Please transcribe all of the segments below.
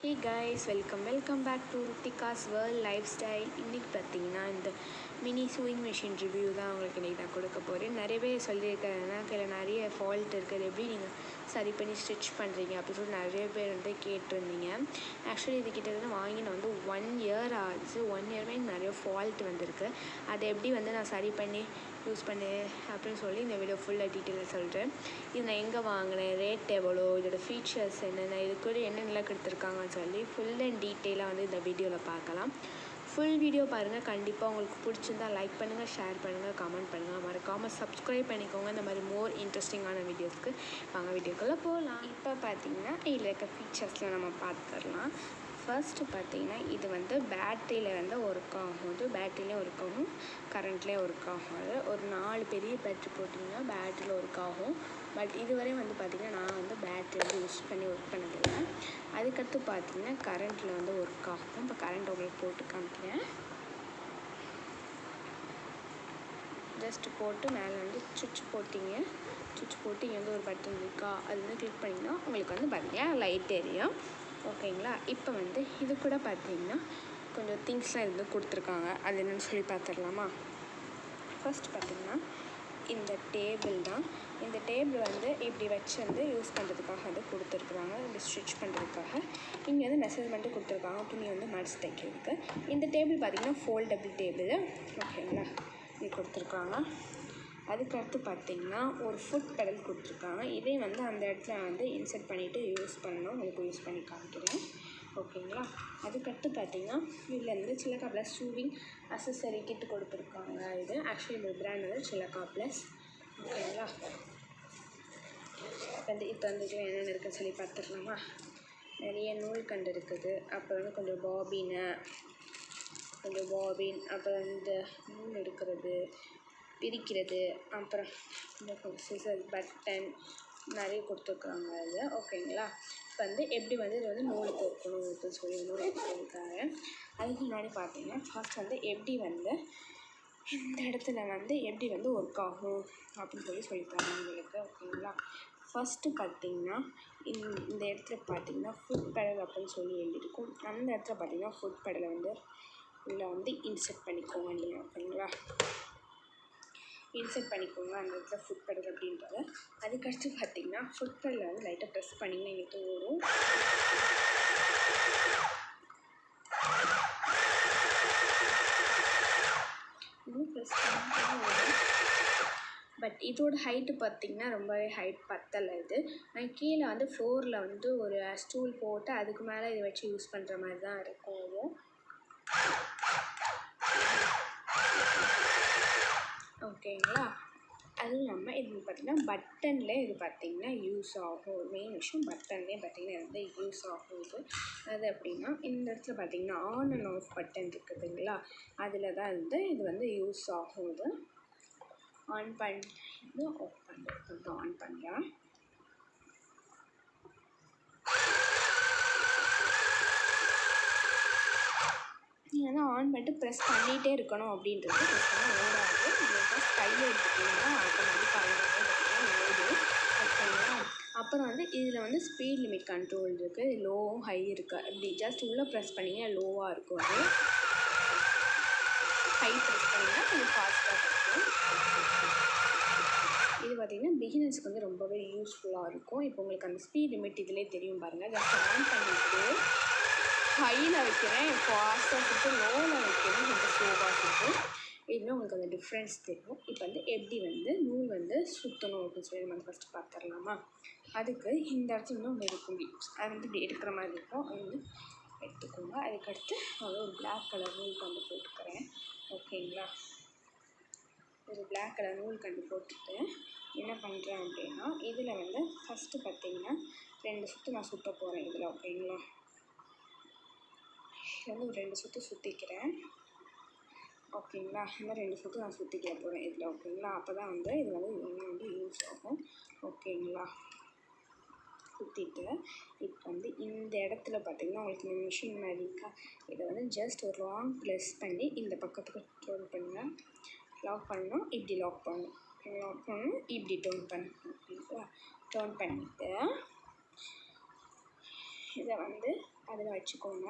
Hey guys, welcome back to Ritika's World Lifestyle. இன்றைக்கி பார்த்தீங்கன்னா இந்த மினி சூயிங் மிஷின் ரிவ்யூ தான் உங்களுக்கு இன்றைக்கி நான் கொடுக்க போகிறேன். நிறைய பேர் சொல்லியிருக்காங்கன்னா இதில் நிறைய ஃபால்ட் இருக்குது, எப்படி நீங்கள் சரி பண்ணி ஸ்டிச் பண்ணுறீங்க அப்படின்னு சொல்லி நிறைய பேர் வந்து கேட்டிருந்தீங்க. ஆக்சுவலி இது கிட்டத்தட்ட வாங்கி நான் வந்து 1 இயர் ஆச்சு. 1 இயர்மே நிறைய ஃபால்ட் வந்திருக்கு. அதை எப்படி வந்து நான் சரி பண்ணி யூஸ் பண்ணேன் அப்படின்னு சொல்லி இந்த வீடியோ ஃபுல்லாக டீட்டெயிலாக சொல்கிறேன். இது நான் எங்கே வாங்கினேன், ரேட் எவ்வளோ, இதோட ஃபீச்சர்ஸ் என்னென்ன, இது கூட என்னென்னலாம் கொடுத்துருக்காங்கன்னு சொல்லி ஃபுல் அண்ட் டீட்டெயிலாக வந்து இந்த வீடியோவில் பார்க்கலாம். ஃபுல் வீடியோ பாருங்கள். கண்டிப்பாக உங்களுக்கு பிடிச்சிருந்தா லைக் பண்ணுங்கள், ஷேர் பண்ணுங்கள், கமெண்ட் பண்ணுங்கள், மறக்காமல் சப்ஸ்கிரைப் பண்ணிக்கோங்க. இந்த மாதிரி மோர் இன்ட்ரெஸ்டிங்கான வீடியோஸ்க்கு வாங்க வீடியோக்குள்ளே போகலாம். இப்போ பார்த்தீங்கன்னா இதில் இருக்க ஃபீச்சர்ஸில் நம்ம பார்த்துக்கலாம். ஃபர்ஸ்ட்டு பார்த்தீங்கன்னா இது வந்து பேட்டரியில் வந்து ஒர்க் ஆகும். பேட்டரியிலே ஒர்க் ஆகும், கரண்ட்லேயே ஒர்க் ஆகும். அது ஒரு 4 பெரிய பேட்ரி போட்டிங்கன்னா பேட்டரியில் ஒர்க் ஆகும். பட் இதுவரை வந்து பார்த்திங்கன்னா நான் வந்து பேட்டரி வந்து யூஸ் பண்ணி ஒர்க் பண்ணதில்லை. அதுக்கடுத்து பார்த்திங்கன்னா கரண்ட்டில் வந்து ஒர்க் ஆகும். இப்போ கரண்ட் உங்களுக்கு போட்டு காமிக்கிறேன். ஜஸ்ட்டு போட்டு மேலே வந்து சுவிட்ச் போட்டிங்க. சுவிட்ச் போட்டு இங்கே வந்து ஒரு பட்டன் இருக்கா, அது வந்து கிளிக் பண்ணிங்கன்னா உங்களுக்கு வந்து பார்த்திங்கன்னா லைட் எரியும். ஓகேங்களா. இப்போ வந்து இது கூட பார்த்திங்கன்னா கொஞ்சம் திங்ஸ்லாம் இது வந்து கொடுத்துருக்காங்க. அது என்னென்னு சொல்லி பார்த்துடலாமா. ஃபர்ஸ்ட் பார்த்திங்கன்னா இந்த டேபிள் தான். இந்த டேபிள் வந்து இப்படி வச்சு வந்து யூஸ் பண்ணுறதுக்காக வந்து கொடுத்துருக்குறாங்க. இப்படி ஸ்டிச் பண்ணுறதுக்காக இங்கே வந்து மெஷர்மெண்ட்டு கொடுத்துருக்காங்க, துணி வந்து மடிச்சு தைக்கிறதுக்கு. இந்த டேபிள் பார்த்திங்கன்னா ஃபோல்டபிள் டேபிள். ஓகேங்களா, இது கொடுத்துருக்காங்க. அதுக்கடுத்து பார்த்திங்கன்னா ஒரு ஃபுட் பெடல் கொடுத்துருக்காங்க. இதே வந்து அந்த இடத்துல வந்து இன்சர்ட் பண்ணிவிட்டு யூஸ் பண்ணணும். உங்களுக்கு யூஸ் பண்ணி காமிக்கிறேன். ஓகேங்களா. அதுக்கடுத்து பார்த்திங்கன்னா இதில் வந்து சிலக்கா ப்ளஸ் ஷூவிங் அசசரி கிட்டு கொடுத்துருக்காங்க. இது ஆக்சுவலி இந்த பிராண்ட் வந்து சிலக்கா ப்ளஸ். ஓகேங்களா. வந்து இப்போ வந்து இதில் என்னென்ன இருக்குதுன்னு சொல்லி பார்த்துடலாமா. நிறைய நூல் கண்டு இருக்குது, அப்புறம் வந்து கொஞ்சம் பாபின், அப்புறம் இந்த நூல் எடுக்கிறது, பிரிக்கிறது, அப்புறம் இந்த சிசர், பட்டன் நிறைய கொடுத்துருக்குறாங்க அது. ஓகேங்களா. இப்போ வந்து எப்படி வந்து இதை வந்து நூல் கோர்க்கணும் அப்படின்னு சொல்லி நூல் கொடுத்துருக்காங்க. அதுக்கு முன்னாடி பார்த்தீங்கன்னா ஃபர்ஸ்ட் வந்து எப்படி வந்து இந்த இடத்துல வந்து எப்படி வந்து ஒர்க் ஆகும் அப்படின்னு சொல்லித்தராங்க உங்களுக்கு. ஓகேங்களா. ஃபஸ்ட்டு பார்த்திங்கன்னா இந்த இடத்துல பார்த்திங்கன்னா ஃபுட் பெடல் அப்படின்னு சொல்லி எழுதியிருக்கும். அந்த இடத்துல பார்த்திங்கன்னா ஃபுட் பெடலை வந்து உள்ளே வந்து இன்சர்ட் பண்ணிக்கோங்க நீங்கள். ஓகேங்களா. இன்சர்ட் பண்ணிக்கோங்க அந்த இடத்துல ஃபுட் பெடல் அப்படின்றத. அதுக்கடுத்து பார்த்திங்கன்னா ஃபுட் பெடலில் வந்து லைட்டாக ப்ரெஸ் பண்ணிங்கன்னா இங்கே தோறும். இன்னும் ப்ரெஸ் பண்ணி பட் இதோட ஹைட்டு பார்த்திங்கன்னா ரொம்பவே ஹைட் பத்தலை. இது நான் கீழே வந்து ஃப்ளோரில் வந்து ஒரு ஸ்டூல் போட்டு அதுக்கு மேலே இதை வச்சு யூஸ் பண்ணுற மாதிரி தான் இருக்கும். இது ஓகேங்களா. அதுவும் இல்லாமல் இது பார்த்திங்கன்னா பட்டன்லேயே இது பார்த்திங்கன்னா யூஸ் ஆகும். மெயின் விஷயம் பட்டன்லேயே பார்த்திங்கன்னா வந்து யூஸ் ஆகும். அது அப்படின்னா இந்த இடத்துல பார்த்திங்கன்னா ஆன் அண்ட் ஆஃப் பட்டன் இருக்குதுங்களா, அதில் தான் வந்து இது வந்து யூஸ் ஆகும். இது ஆன் பண்ணி இது ஆஃப் பண்ணுறது ஆன் பண்ணுறேன். நீங்கள் வந்து ஆன் பண்ணிட்டு ப்ரெஸ் பண்ணிகிட்டே இருக்கணும் அப்படின்றது ப்ரெஸ் பண்ண ஓடாது. நீங்கள் ஃபஸ்ட் கையை எடுத்துக்கிட்டிங்கன்னா ஆட்டோமேட்டிக்காக ஓடும். ஓகேங்களா. அப்புறம் வந்து இதில் வந்து ஸ்பீட் லிமிட் கண்ட்ரோல் இருக்குது, லோவும் ஹை இருக்குது. இப்படி ஜஸ்ட் உள்ளே ப்ரெஸ் பண்ணிங்கன்னா லோவாக இருக்கும். அது ஹை ப்ரெஸ் பண்ணிங்கன்னா கொஞ்சம் ஃபாஸ்ட்டாக இருக்கும். இது பார்த்திங்கன்னா பிகினர்ஸ்க்கு வந்து ரொம்பவே யூஸ்ஃபுல்லாக இருக்கும். இப்போ உங்களுக்கு அந்த ஸ்பீட் லிமிட் இதிலே தெரியும் பாருங்கள். ஜஸ்ட் ஆன் பண்ணிவிட்டு ஹையில் வைக்கிறேன், ஃபாஸ்ட்டாக சுட்டு, லோவில் வைக்கிறேன், கொஞ்சம் ஸ்லோவாக சுட்டு. இதுவே உங்களுக்கு அந்த டிஃப்ரென்ஸ் தெரியும். இப்போ வந்து எப்படி வந்து நூல் வந்து சுற்றணும் அப்படின்னு சொல்லி நம்ம ஃபஸ்ட்டு பார்த்துடலாமா. அதுக்கு இந்த இடத்துல வந்து ஒன்று இருக்கும், அது வந்து இப்படி எடுக்கிற மாதிரி இருக்கும். அது வந்து எடுத்துக்கோங்க. அதுக்கடுத்து ஒரு பிளாக் கலர் நூல் கண்டு போட்டுக்கிறேன். ஓகேங்களா. ஒரு பிளாக் கலர் நூல் கண்டு போட்டுட்டு என்ன பண்ணுறேன் அப்படின்னா இதில் வந்து ஃபஸ்ட்டு பார்த்திங்கன்னா 2 சுற்று நான் சுற்ற போகிறேன் இதில். ஓகேங்களா. இது வந்து ஒரு 2 சுற்று சுற்றிக்கிறேன். ஓகேங்களா. இந்த 2 சுற்று நான் சுற்றிக்க போகிறேன் இதில். ஓகேங்களா. அப்போ தான் வந்து இது வந்து வந்து யூஸ் ஆகும். ஓகேங்களா. சுற்றிட்டு இப்போ வந்து இந்த இடத்துல பார்த்திங்கன்னா உங்களுக்கு இந்த மிஷின் மாதிரி இருக்கா, இதை வந்து ஜஸ்ட் ஒரு லாங் ப்ரெஸ் பண்ணி இந்த பக்கத்துக்கு டர்ன் பண்ணுங்கள். லாக் பண்ணணும், இப்படி லாக் பண்ணணும், லாக் பண்ணணும், இப்படி டர்ன் பண்ணணும். ஓகேங்களா. டர்ன் பண்ணிவிட்டு இதை வந்து அதில் வச்சுக்கோங்க.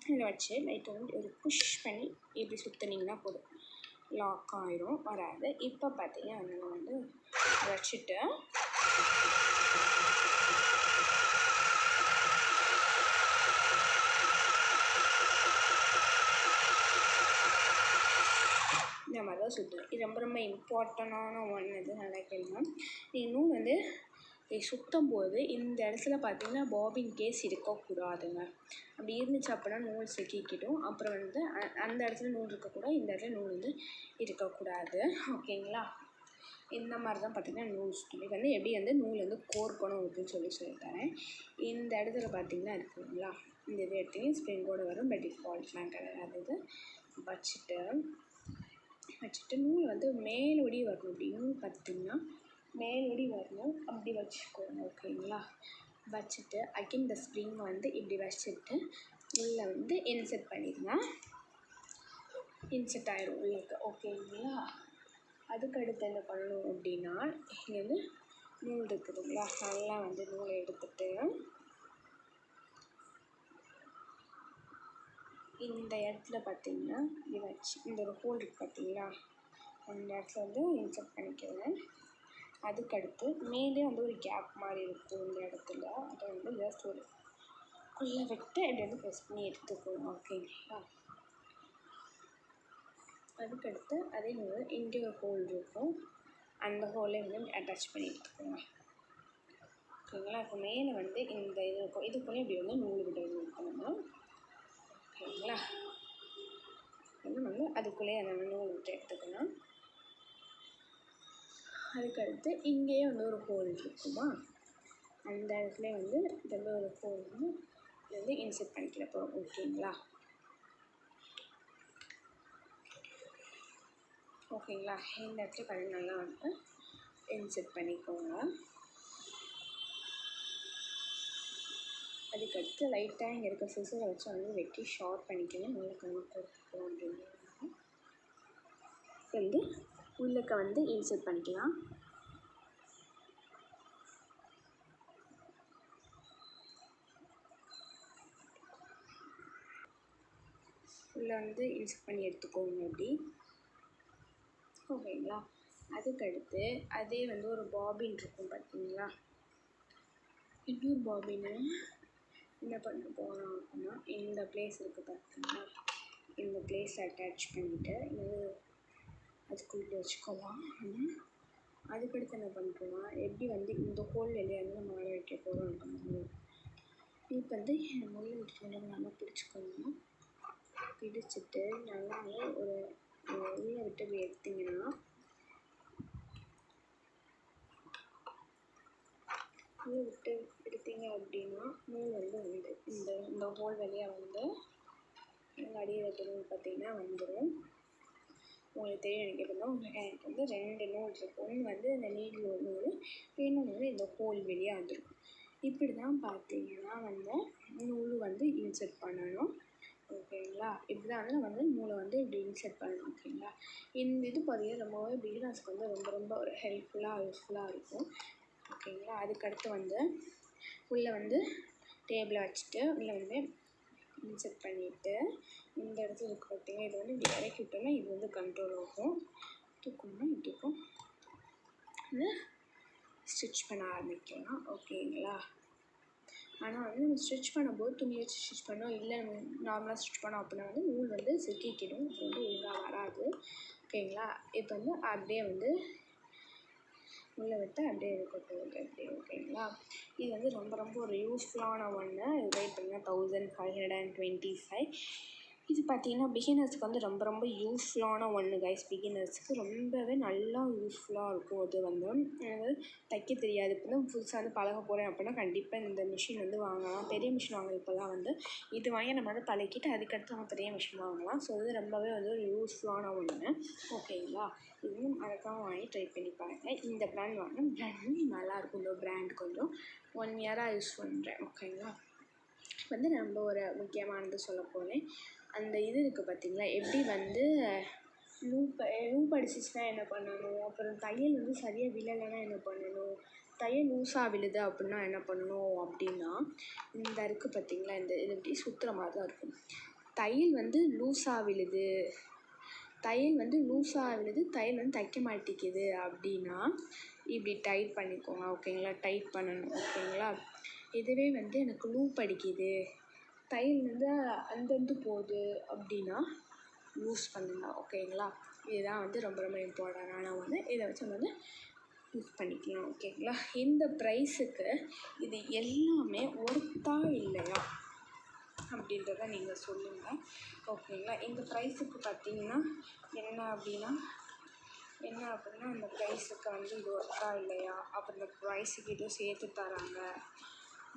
இதில் வச்சு லைட்டை வந்து ஒரு புஷ் பண்ணி இப்படி சுற்றுனீங்கன்னா போதும், லாக் ஆயிரும், வராது. இப்போ பார்த்தீங்கன்னா அதில் வந்து வச்சுட்டு இந்த மாதிரி தான் சுற்றணும். இது ரொம்ப ரொம்ப இம்பார்ட்டண்டான ஒன்று. இது நல்லா கேளுங்க. இன்னும் வந்து சுற்றும் போது இந்த இடத்துல பார்த்தீங்கன்னா பாபின் கேஸ் இருக்கக்கூடாதுங்க. அப்படி இருந்துச்சு அப்படின்னா நூல் சிக்கிக்கிடும். அப்புறம் வந்து அந்த இடத்துல நூல் இருக்கக்கூடாது, இந்த இடத்துல நூல் வந்து இருக்கக்கூடாது. ஓகேங்களா? இந்த மாதிரி தான் பார்த்திங்கன்னா நூல் சுற்றணும். இது வந்து எப்படி வந்து நூல் வந்து கோர்க்கணும் அப்படின்னு சொல்லித்தரேன். இந்த இடத்துல பார்த்திங்கன்னா இருக்குங்களா, இந்த இது எடுத்திங்க ஸ்ப்ரிங்கோடு வரும், பட் டிஃபால்ட்லாம் கிடையாது. இது வச்சுட்டு நூல் வந்து மேலோடி வரணும். அப்படி நூல் பார்த்திங்கன்னா மேலோடி வரணும், அப்படி வச்சுக்கோங்க. ஓகேங்களா? வச்சுட்டு அகைன் இந்த ஸ்ப்ரிங் வந்து இப்படி வச்சுட்டு உள்ளே வந்து இன்செர்ட் பண்ணிடுங்க. இன்செர்ட் ஆயிரும் உள்ளுக்கு. ஓகேங்களா? அதுக்கடுத்து என்ன பண்ணணும் அப்படின்னா, இங்கே வந்து நூல் இருக்குதுங்களா, நல்லா வந்து நூலை எடுத்துட்டு இந்த இடத்துல பார்த்திங்கன்னா இப்படி வச்சு இந்த ஒரு ஹோல் இருக்குது பார்த்தீங்களா, அந்த இடத்துல வந்து இன்செர்ட் பண்ணிக்கிறேன். அதுக்கடுத்து மேலே வந்து ஒரு கேப் மாதிரி இருக்கும் இந்த இடத்துல, அதை வந்து ஜஸ்ட் ஒரு உள்ளே விட்டு அப்படி வந்து ப்ரெஸ் பண்ணி எடுத்துக்கணும். ஓகேங்களா? அதுக்கடுத்து அதே மாதிரி இங்கே ஒரு ஹோல் இருக்கும், அந்த ஹோலை வந்து அட்டாச் பண்ணி எடுத்துக்கோங்க. ஓகேங்களா? இப்போ மேலே வந்து இந்த இது இருக்கும், இதுக்குள்ளே இப்படி வந்து நூல் விட்டு இருக்கணும். ஓகேங்களா? வந்து அதுக்குள்ளேயே அந்த நூல் விட்டு எடுத்துக்கணும். அதுக்கடுத்து இங்கேயே வந்து ஒரு ஹோல் இருக்குமா, அந்த இடத்துல வந்து இதில் ஒரு ஹோல் வந்து இன்செர்ட் பண்ணிக்கிற போகிறோம். ஓகேங்களா? இந்த இடத்துல நல்லா வந்து இன்செர்ட் பண்ணிக்கோங்க. அதுக்கடுத்து லைட்டாக இங்கே இருக்க சிசரை வச்சு வந்து வெட்டி ஷார்ப் பண்ணிக்கணும். நல்லா கணக்கு அப்படின்னு வந்து உள்ளக்க வந்து இன்செர்ட் பண்ணிக்கலாம். உள்ளே வந்து இன்செர்ட் பண்ணி எடுத்துக்கோங்க அப்படி. ஓகேங்களா? அதுக்கடுத்து அதே வந்து ஒரு பாபின் இருக்கும் பார்த்தீங்களா, இன்னொரு பாபினை என்ன பண்ண போகிறோம் அப்படின்னா, இந்த பிளேஸ் இருக்குது பார்த்தீங்களா, இந்த பிளேஸ் அட்டாச் பண்ணிவிட்டு இது அதுக்குள்ளே வச்சுக்கலாம். அதுக்கடுத்து என்ன பண்ணுறோன்னா, எப்படி வந்து இந்த ஹோல் வெளியே வந்து நம்ம வர வைக்க போகிறோம் அப்படின்னா, இப்போ வந்து முள்ளை விட்டு நல்லா பிடிச்சிக்கணும். பிடிச்சிட்டு நல்லா ஒரு உள்ளே விட்டு இப்படி எடுத்திங்கன்னா, நூல் விட்டு எடுத்தீங்க அப்படின்னா நூல் வந்து இந்த ஹோல் வழியாக வந்து அடியில் இருக்க நூல் பார்த்திங்கன்னா வந்துடும். உங்களுக்கு தெரியும் நினைக்கிறதுனா, எனக்கு வந்து 2 நூல் இருக்கும். ஒன்று வந்து இந்த நீடில் நூல், இன்னொன்று வந்து இந்த ஹோல் வெளியாக வந்துடும். இப்படி தான் பார்த்திங்கன்னா வந்து நூல் வந்து இன்செர்ட் பண்ணணும். ஓகேங்களா? இப்படி தான் வந்து நம்ம வந்து நூலை வந்து இப்படி இன்செர்ட் பண்ணணும். ஓகேங்களா? இந்த இது பார்த்திங்கன்னா ரொம்பவே பிகினர்ஸ்க்கு வந்து ரொம்ப ரொம்ப ஒரு யூஸ்ஃபுல்லாக இருக்கும். ஓகேங்களா? அதுக்கடுத்து வந்து உள்ளே வந்து டேபிளை வச்சுட்டு உள்ளே வந்து இன்செர்ட் பண்ணிவிட்டு இந்த இடத்துல இருக்கு பார்த்தீங்கன்னா, இது வந்து இப்படி இறக்கி விட்டோம்னா இது வந்து கண்ட்ரோல் ஆகும். தூக்கணும்னா இதுக்கும் வந்து ஸ்டிச் பண்ண ஆரம்பிக்கலாம். ஓகேங்களா? ஆனால் வந்து நம்ம ஸ்டிச் பண்ணும்போது துணி வச்சு ஸ்டிச் பண்ணோம், இல்லை நம்ம நார்மலாக ஸ்டிச் பண்ணோம் அப்படின்னா வந்து நூல் வந்து சிக்கிக்கிடும், இது வந்து ஒழுங்காக வராது. ஓகேங்களா? இப்போ வந்து அப்படியே வந்து உள்ளே விட்டு அப்படியே இருக்கட்டும் அப்படி. ஓகேங்களா? இது வந்து ரொம்ப ரொம்ப ஒரு யூஸ்ஃபுல்லான ஒன்று. இது ரேட் பார்த்தீங்கன்னா 1525. இது பார்த்திங்கன்னா பிகினர்ஸ்க்கு வந்து ரொம்ப ரொம்ப யூஸ்ஃபுல்லான ஒன்று கைஸ். பிகினர்ஸ்க்கு ரொம்பவே நல்லா யூஸ்ஃபுல்லாக இருக்கும். அது வந்து தைக்க தெரியாது, இப்போ தான் புதுசாக வந்து பழக போகிறேன் அப்படின்னா கண்டிப்பாக இந்த மிஷின் வந்து வாங்கலாம். பெரிய மிஷின் வாங்குறதுக்கெல்லாம் வந்து இது வாங்கி நம்ம வந்து பழகிட்டு அதுக்கடுத்து நம்ம பெரிய மிஷின் வாங்கலாம். ஸோ இது ரொம்பவே வந்து ஒரு யூஸ்ஃபுல்லான ஒன்று. ஓகேங்களா? இதுவும் மறக்காமல் வாங்கி ட்ரை பண்ணி பாருங்கள். இந்த ப்ராண்ட் வாங்கினா ப்ராண்ட் நல்லாயிருக்கும். இந்த ப்ராண்ட் கொஞ்சம் 1 இயராக யூஸ் பண்ணுறேன். ஓகேங்களா? வந்து ரொம்ப ஒரு முக்கியமானது சொல்ல போகிறேன். அந்த இது இருக்குது பார்த்திங்களா, எப்படி வந்து லூப் அடிச்சிச்சுன்னா என்ன பண்ணணும், அப்புறம் தையல் வந்து சரியாக விழலைன்னா என்ன பண்ணணும், தையல் லூஸாக விழுது அப்படின்னா என்ன பண்ணணும் அப்படின்னா, இந்த இருக்குது பார்த்தீங்களா, இது இப்படி சுற்றுற மாதிரி தான் இருக்கும். தையல் வந்து லூஸாக விழுது, தையல் வந்து தைக்க மாட்டேங்குது அப்படின்னா இப்படி டைட் பண்ணிக்கோங்க. ஓகேங்களா, டைட் பண்ணணும். ஓகேங்களா, இதுவே வந்து எனக்கு லூப் அடிக்குது, தையல் வந்து அந்தந்து போகுது அப்படின்னா லூஸ் பண்ணுங்க. ஓகேங்களா, இதுதான் வந்து ரொம்ப ரொம்ப இம்பார்ட்டண்டான ஒன்று. இதை வச்சு நம்ம வந்து யூஸ் பண்ணிக்கலாம். ஓகேங்களா, இந்த ப்ரைஸுக்கு இது எல்லாமே ஒர்த்தா இல்லையா அப்படின்றத நீங்கள் சொல்லுங்கள். ஓகேங்களா, இந்த ப்ரைஸுக்கு பார்த்தீங்கன்னா என்ன அப்படின்னா அந்த ப்ரைஸுக்கு வந்து இது ஒர்த்தா இல்லையா, அப்புறம் இந்த ப்ரைஸுக்கு இது சேர்த்து தராங்க,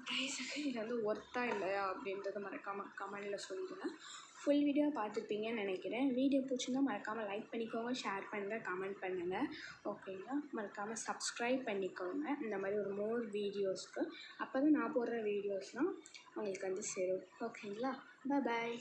ப்ரைஸுக்கு இது வந்து ஒர்த்தா இல்லையா அப்படின்றத மறக்காமல் கமெண்டில் சொல்லுங்கள். ஃபுல் வீடியோ பார்த்துருப்பீங்கன்னு நினைக்கிறேன். வீடியோ பிடிச்சிருந்தா மறக்காமல் லைக் பண்ணிக்கோங்க, ஷேர் பண்ணுங்கள், கமெண்ட் பண்ணுங்கள். ஓகேங்களா, மறக்காமல் சப்ஸ்கிரைப் பண்ணிக்கோங்க இந்த மாதிரி ஒரு மோர் வீடியோஸ்க்கு. அப்போ தான் நான் போடுற வீடியோஸ்லாம் உங்களுக்கு வந்து சேரும். ஓகேங்களா, பாய்.